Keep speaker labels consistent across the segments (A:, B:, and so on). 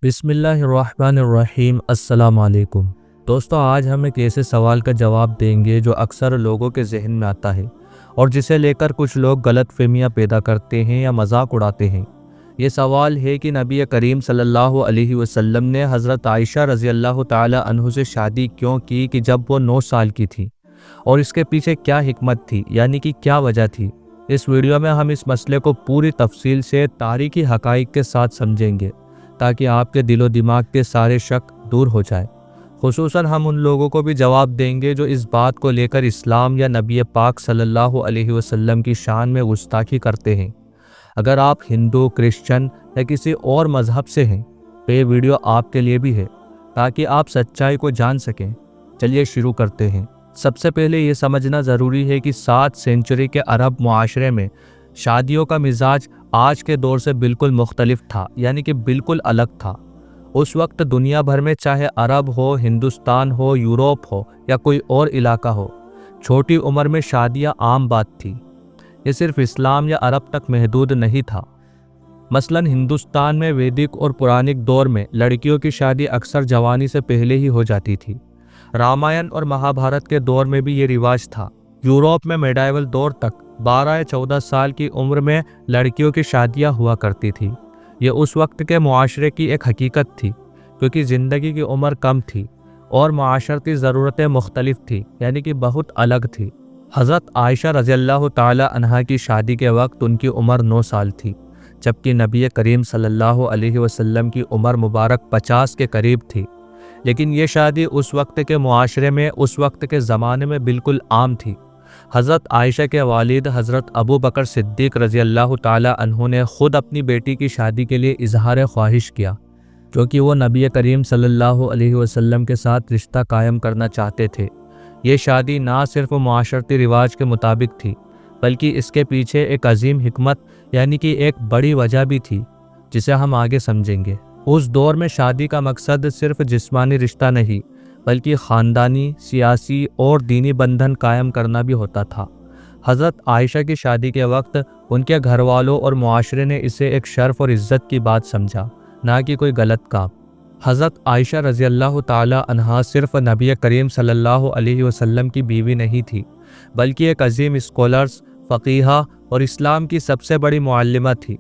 A: بسم اللہ الرحمن الرحیم۔ السلام علیکم دوستو، آج ہم ایک ایسے سوال کا جواب دیں گے جو اکثر لوگوں کے ذہن میں آتا ہے اور جسے لے کر کچھ لوگ غلط فہمیاں پیدا کرتے ہیں یا مذاق اڑاتے ہیں۔ یہ سوال ہے کہ نبی کریم صلی اللہ علیہ وسلم نے حضرت عائشہ رضی اللہ تعالی عنہ سے شادی کیوں کی کہ جب وہ 9 سال کی تھی، اور اس کے پیچھے کیا حکمت تھی، یعنی کہ کیا وجہ تھی۔ اس ویڈیو میں ہم اس مسئلے کو پوری تفصیل سے تاریخی حقائق کے ساتھ سمجھیں گے تاکہ آپ کے دل و دماغ کے سارے شک دور ہو جائے۔ خصوصاً ہم ان لوگوں کو بھی جواب دیں گے جو اس بات کو لے کر اسلام یا نبی پاک صلی اللہ علیہ وسلم کی شان میں گستاخی کرتے ہیں۔ اگر آپ ہندو، کرسچن یا کسی اور مذہب سے ہیں تو یہ ویڈیو آپ کے لیے بھی ہے تاکہ آپ سچائی کو جان سکیں۔ چلیے شروع کرتے ہیں۔ سب سے پہلے یہ سمجھنا ضروری ہے کہ 7 سینچری کے عرب معاشرے میں شادیوں کا مزاج آج کے دور سے بالکل مختلف تھا، یعنی کہ بالکل الگ تھا۔ اس وقت دنیا بھر میں چاہے عرب ہو، ہندوستان ہو، یوروپ ہو یا کوئی اور علاقہ ہو، چھوٹی عمر میں شادیاں عام بات تھی۔ یہ صرف اسلام یا عرب تک محدود نہیں تھا۔ مثلاً ہندوستان میں ویدک اور پرانک دور میں لڑکیوں کی شادی اکثر جوانی سے پہلے ہی ہو جاتی تھی۔ رامائن اور مہابھارت کے دور میں بھی یہ رواج تھا۔ یوروپ میں میڈائیول دور تک 12 یا 14 سال کی عمر میں لڑکیوں کی شادیاں ہوا کرتی تھی۔ یہ اس وقت کے معاشرے کی ایک حقیقت تھی، کیونکہ زندگی کی عمر کم تھی اور معاشرتی ضرورتیں مختلف تھیں، یعنی کہ بہت الگ تھی۔ حضرت عائشہ رضی اللہ تعالی عنہا کی شادی کے وقت ان کی عمر 9 سال تھی، جبکہ نبی کریم صلی اللہ علیہ وسلم کی عمر مبارک 50 کے قریب تھی۔ لیکن یہ شادی اس وقت کے معاشرے میں، اس وقت کے زمانے میں بالکل عام تھی۔ حضرت عائشہ کے والد حضرت ابو بکر صدیق رضی اللہ تعالی عنہ نے خود اپنی بیٹی کی شادی کے لیے اظہار خواہش کیا، کیونکہ وہ نبی کریم صلی اللہ علیہ وسلم کے ساتھ رشتہ قائم کرنا چاہتے تھے۔ یہ شادی نہ صرف معاشرتی رواج کے مطابق تھی، بلکہ اس کے پیچھے ایک عظیم حکمت، یعنی کہ ایک بڑی وجہ بھی تھی، جسے ہم آگے سمجھیں گے۔ اس دور میں شادی کا مقصد صرف جسمانی رشتہ نہیں، بلکہ خاندانی، سیاسی اور دینی بندھن قائم کرنا بھی ہوتا تھا۔ حضرت عائشہ کی شادی کے وقت ان کے گھر والوں اور معاشرے نے اسے ایک شرف اور عزت کی بات سمجھا، نہ کہ کوئی غلط کام۔ حضرت عائشہ رضی اللہ تعالی عنہا صرف نبی کریم صلی اللہ علیہ وسلم کی بیوی نہیں تھی، بلکہ ایک عظیم اسکالرز، فقیہہ اور اسلام کی سب سے بڑی معلمہ تھی۔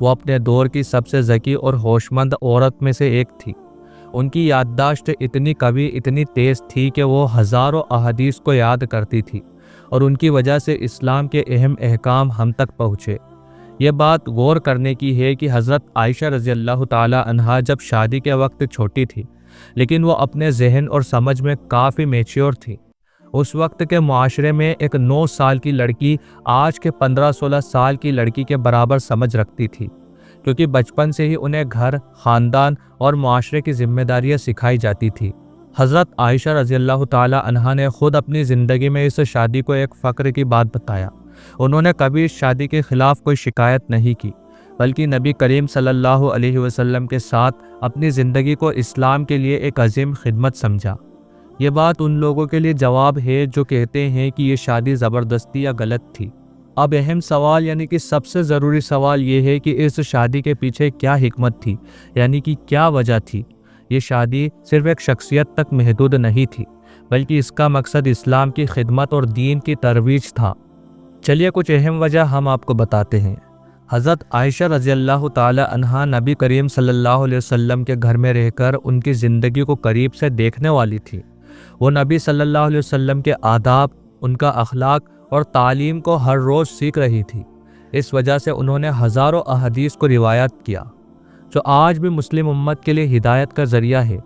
A: وہ اپنے دور کی سب سے ذکی اور ہوشمند عورت میں سے ایک تھی۔ ان کی یادداشت اتنی قوی، اتنی تیز تھی کہ وہ ہزاروں احادیث کو یاد کرتی تھی، اور ان کی وجہ سے اسلام کے اہم احکام ہم تک پہنچے۔ یہ بات غور کرنے کی ہے کہ حضرت عائشہ رضی اللہ تعالی عنہا جب شادی کے وقت چھوٹی تھی، لیکن وہ اپنے ذہن اور سمجھ میں کافی میچیور تھی۔ اس وقت کے معاشرے میں ایک 9 سال کی لڑکی آج کے 15-16 سال کی لڑکی کے برابر سمجھ رکھتی تھی، کیونکہ بچپن سے ہی انہیں گھر، خاندان اور معاشرے کی ذمہ داریاں سکھائی جاتی تھی۔ حضرت عائشہ رضی اللہ تعالی عنہا نے خود اپنی زندگی میں اس شادی کو ایک فخر کی بات بتایا۔ انہوں نے کبھی اس شادی کے خلاف کوئی شکایت نہیں کی، بلکہ نبی کریم صلی اللہ علیہ وسلم کے ساتھ اپنی زندگی کو اسلام کے لیے ایک عظیم خدمت سمجھا۔ یہ بات ان لوگوں کے لیے جواب ہے جو کہتے ہیں کہ یہ شادی زبردستی یا غلط تھی۔ اب اہم سوال، یعنی کہ سب سے ضروری سوال یہ ہے کہ اس شادی کے پیچھے کیا حکمت تھی، یعنی کہ کیا وجہ تھی۔ یہ شادی صرف ایک شخصیت تک محدود نہیں تھی، بلکہ اس کا مقصد اسلام کی خدمت اور دین کی ترویج تھا۔ چلیے کچھ اہم وجہ ہم آپ کو بتاتے ہیں۔ حضرت عائشہ رضی اللہ تعالی عنہا نبی کریم صلی اللہ علیہ وسلم کے گھر میں رہ کر ان کی زندگی کو قریب سے دیکھنے والی تھی۔ وہ نبی صلی اللہ علیہ وسلم کے آداب، ان کا اخلاق اور تعلیم کو ہر روز سیکھ رہی تھی۔ اس وجہ سے انہوں نے ہزاروں احادیث کو روایت کیا، جو آج بھی مسلم امت کے لیے ہدایت کا ذریعہ ہے۔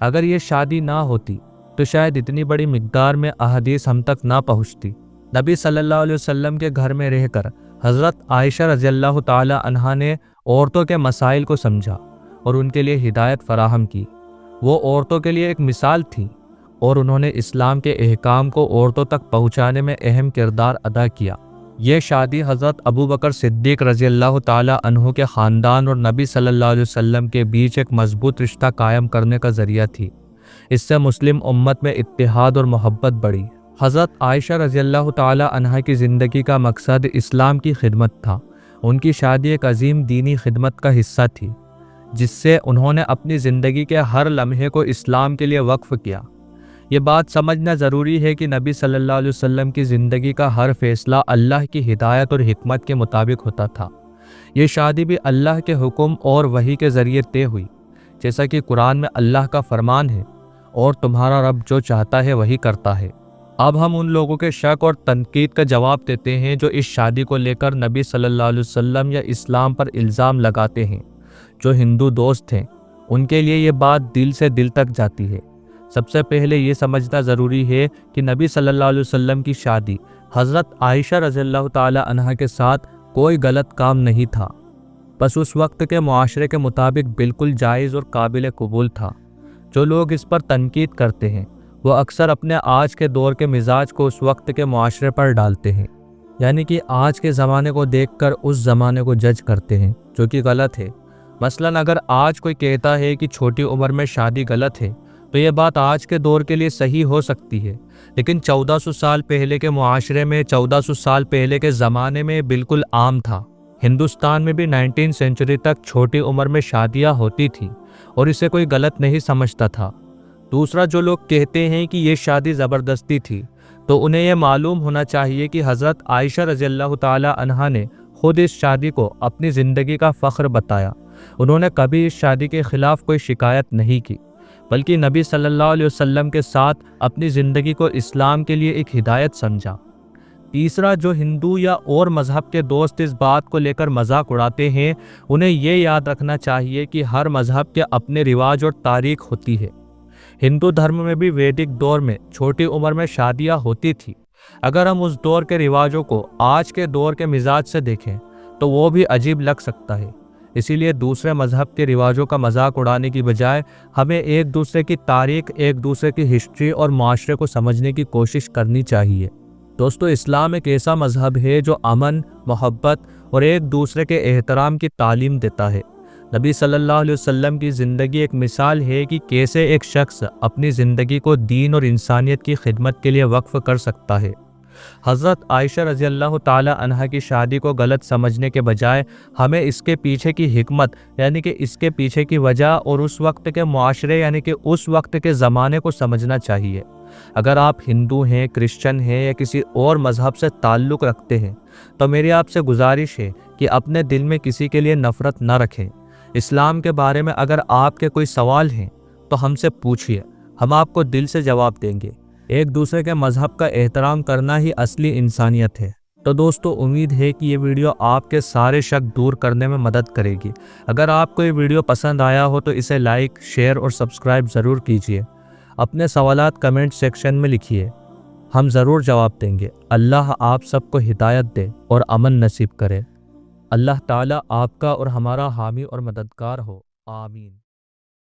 A: اگر یہ شادی نہ ہوتی تو شاید اتنی بڑی مقدار میں احادیث ہم تک نہ پہنچتی۔ نبی صلی اللہ علیہ وسلم کے گھر میں رہ کر حضرت عائشہ رضی اللہ تعالی عنہا نے عورتوں کے مسائل کو سمجھا اور ان کے لیے ہدایت فراہم کی۔ وہ عورتوں کے لیے ایک مثال تھی، اور انہوں نے اسلام کے احکام کو عورتوں تک پہنچانے میں اہم کردار ادا کیا۔ یہ شادی حضرت ابو بکر صدیق رضی اللہ تعالی عنہ کے خاندان اور نبی صلی اللہ علیہ وسلم کے بیچ ایک مضبوط رشتہ قائم کرنے کا ذریعہ تھی۔ اس سے مسلم امت میں اتحاد اور محبت بڑھی۔ حضرت عائشہ رضی اللہ تعالی عنہا کی زندگی کا مقصد اسلام کی خدمت تھا۔ ان کی شادی ایک عظیم دینی خدمت کا حصہ تھی۔ جس سے انہوں نے اپنی زندگی کے ہر لمحے کو اسلام کے لیے وقف کیا۔ یہ بات سمجھنا ضروری ہے کہ نبی صلی اللہ علیہ وسلم کی زندگی کا ہر فیصلہ اللہ کی ہدایت اور حکمت کے مطابق ہوتا تھا۔ یہ شادی بھی اللہ کے حکم اور وحی کے ذریعے طے ہوئی، جیسا کہ قرآن میں اللہ کا فرمان ہے، اور تمہارا رب جو چاہتا ہے وہی کرتا ہے۔ اب ہم ان لوگوں کے شک اور تنقید کا جواب دیتے ہیں جو اس شادی کو لے کر نبی صلی اللہ علیہ وسلم یا اسلام پر الزام لگاتے ہیں۔ جو ہندو دوست ہیں ان کے لیے یہ بات دل سے دل تک جاتی ہے۔ سب سے پہلے یہ سمجھنا ضروری ہے کہ نبی صلی اللہ علیہ وسلم کی شادی حضرت عائشہ رضی اللہ تعالی عنہا کے ساتھ کوئی غلط کام نہیں تھا، بس اس وقت کے معاشرے کے مطابق بالکل جائز اور قابل قبول تھا۔ جو لوگ اس پر تنقید کرتے ہیں وہ اکثر اپنے آج کے دور کے مزاج کو اس وقت کے معاشرے پر ڈالتے ہیں، یعنی کہ آج کے زمانے کو دیکھ کر اس زمانے کو جج کرتے ہیں، جو کہ غلط ہے۔ مثلاً اگر آج کوئی کہتا ہے کہ چھوٹی عمر میں شادی غلط ہے تو یہ بات آج کے دور کے لیے صحیح ہو سکتی ہے، لیکن 1400 سال پہلے کے معاشرے میں، 1400 سال پہلے کے زمانے میں بالکل عام تھا۔ ہندوستان میں بھی 19 سینچری تک چھوٹی عمر میں شادیاں ہوتی تھیں اور اسے کوئی غلط نہیں سمجھتا تھا۔ دوسرا، جو لوگ کہتے ہیں کہ یہ شادی زبردستی تھی، تو انہیں یہ معلوم ہونا چاہیے کہ حضرت عائشہ رضی اللہ تعالی عنہا نے خود اس شادی کو اپنی زندگی کا فخر بتایا۔ انہوں نے کبھی اس شادی کے خلاف کوئی شکایت نہیں کی، بلکہ نبی صلی اللہ علیہ وسلم کے ساتھ اپنی زندگی کو اسلام کے لیے ایک ہدایت سمجھا۔ تیسرا، جو ہندو یا اور مذہب کے دوست اس بات کو لے کر مذاق اڑاتے ہیں، انہیں یہ یاد رکھنا چاہیے کہ ہر مذہب کے اپنے رواج اور تاریخ ہوتی ہے۔ ہندو دھرم میں بھی ویدک دور میں چھوٹی عمر میں شادیاں ہوتی تھی۔ اگر ہم اس دور کے رواجوں کو آج کے دور کے مزاج سے دیکھیں تو وہ بھی عجیب لگ سکتا ہے۔ اسی لیے دوسرے مذہب کے رواجوں کا مذاق اڑانے کی بجائے ہمیں ایک دوسرے کی تاریخ، ایک دوسرے کی ہسٹری اور معاشرے کو سمجھنے کی کوشش کرنی چاہیے۔ دوستو، اسلام ایک ایسا مذہب ہے جو امن، محبت اور ایک دوسرے کے احترام کی تعلیم دیتا ہے۔ نبی صلی اللہ علیہ وسلم کی زندگی ایک مثال ہے کہ کیسے ایک شخص اپنی زندگی کو دین اور انسانیت کی خدمت کے لیے وقف کر سکتا ہے۔ حضرت عائشہ رضی اللہ تعالی عنہا کی شادی کو غلط سمجھنے کے بجائے ہمیں اس کے پیچھے کی حکمت، یعنی کہ اس کے پیچھے کی وجہ اور اس وقت کے معاشرے، یعنی کہ اس وقت کے زمانے کو سمجھنا چاہیے۔ اگر آپ ہندو ہیں، کرسچن ہیں یا کسی اور مذہب سے تعلق رکھتے ہیں تو میری آپ سے گزارش ہے کہ اپنے دل میں کسی کے لیے نفرت نہ رکھیں۔ اسلام کے بارے میں اگر آپ کے کوئی سوال ہیں تو ہم سے پوچھیے، ہم آپ کو دل سے جواب دیں گے۔ ایک دوسرے کے مذہب کا احترام کرنا ہی اصلی انسانیت ہے۔ تو دوستو، امید ہے کہ یہ ویڈیو آپ کے سارے شک دور کرنے میں مدد کرے گی۔ اگر آپ کو یہ ویڈیو پسند آیا ہو تو اسے لائک، شیئر اور سبسکرائب ضرور کیجیے۔ اپنے سوالات کمنٹ سیکشن میں لکھیے، ہم ضرور جواب دیں گے۔ اللہ آپ سب کو ہدایت دے اور امن نصیب کرے۔ اللہ تعالیٰ آپ کا اور ہمارا حامی اور مددگار ہو، آمین۔